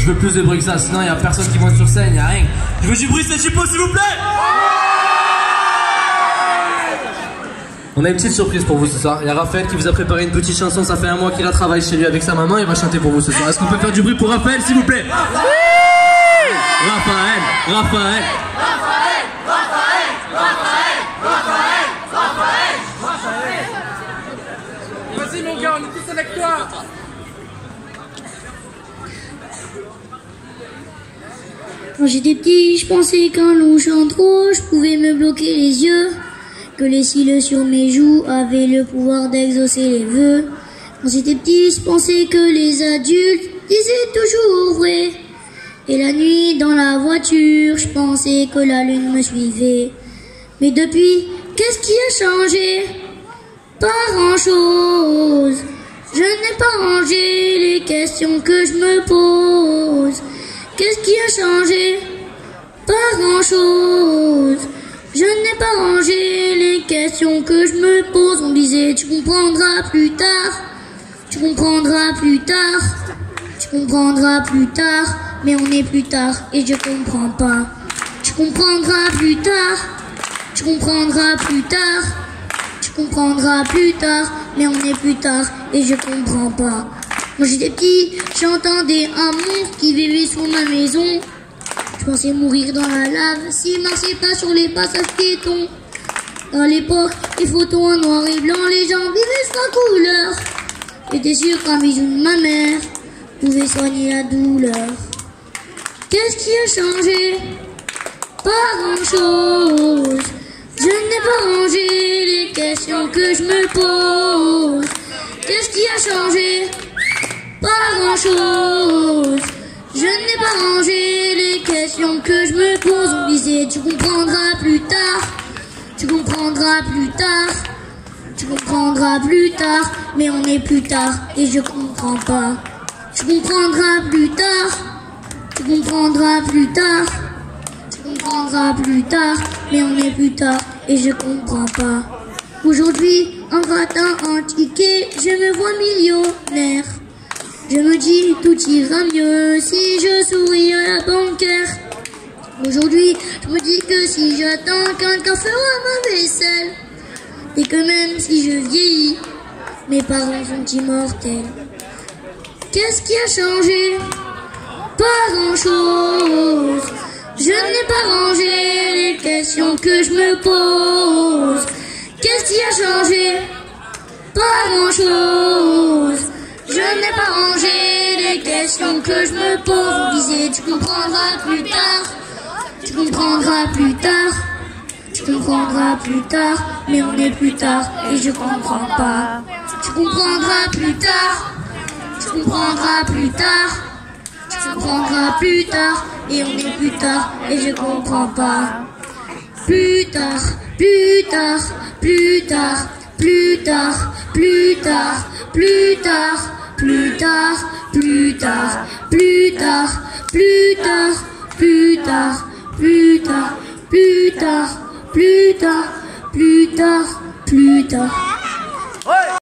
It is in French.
Je veux plus de bruit que ça, sinon il y a personne qui monte sur scène, il y a rien. Je veux du bruit, c'est Chipo, s'il vous plaît. On a une petite surprise pour vous ce soir. Il y a Raphaël qui vous a préparé une petite chanson. Ça fait un mois qu'il la travaille chez lui avec sa maman. Il va chanter pour vous ce soir. Est-ce qu'on peut faire du bruit pour Raphaël, s'il vous plaît? Oui. Raphaël. Vas-y mon gars, on est tous avec toi. Quand j'étais petit, je pensais qu'en louchant trop, je pouvais me bloquer les yeux. Que les cils sur mes joues avaient le pouvoir d'exaucer les vœux. Quand j'étais petit, je pensais que les adultes disaient toujours vrai. Et la nuit, dans la voiture, je pensais que la lune me suivait. Mais depuis, qu'est-ce qui a changé? Pas grand-chose. Je n'ai pas rangé les questions que je me pose. Qu'est-ce qui a changé? Pas grand-chose. Je n'ai pas rangé les questions que je me pose. On disait tu comprendras plus tard. Tu comprendras plus tard. Tu comprendras plus tard. Mais on est plus tard et je comprends pas. Tu comprendras plus tard. Tu comprendras plus tard. Tu comprendras plus tard. Mais on est plus tard et je comprends pas. Quand j'étais petit, j'entendais un monstre qui vivait sous ma maison. Je pensais mourir dans la lave s'il marchait pas sur les passages piétons. Dans l'époque, les photos en noir et blanc, les gens vivaient sans couleur. J'étais sûr qu'un bisou de ma mère pouvait soigner la douleur. Qu'est-ce qui a changé? Pas grand-chose. Je n'ai pas rangé les questions que je me pose. Qu'est-ce qui a changé? Pas grand-chose. Je n'ai pas rangé les questions que je me pose. On disait tu comprendras plus tard. Tu comprendras plus tard. Tu comprendras plus tard. Mais on est plus tard et je comprends pas. Tu comprendras plus tard. Tu comprendras plus tard. Tu comprendras plus tard. Mais on est plus tard et je comprends pas. Aujourd'hui, en grattant un ticket, je me vois millionnaire. Je me dis tout ira mieux si je souris à la banquière. Aujourd'hui, je me dis que si j'attends quelqu'un fera ma vaisselle. Et que même si je vieillis, mes parents sont immortels. Qu'est-ce qui a changé? Pas grand-chose. Je n'ai pas rangé les questions que je me pose. Qu'est-ce qui a changé? Pas grand-chose. Je n'ai pas rangé les questions que je me pose. On disait tu comprendras plus tard. Tu comprendras plus tard. Tu comprendras plus tard. Mais on est plus tard et je comprends pas. Tu comprendras plus tard. Tu comprendras plus tard. Tu comprendras plus tard. Et on est plus tard et je comprends pas. Plus tard, plus tard, plus tard, plus tard, plus tard, plus tard, plus tard, plus tard, plus tard, plus tard, plus tard, plus tard, plus tard, plus tard, plus tard, plus tard.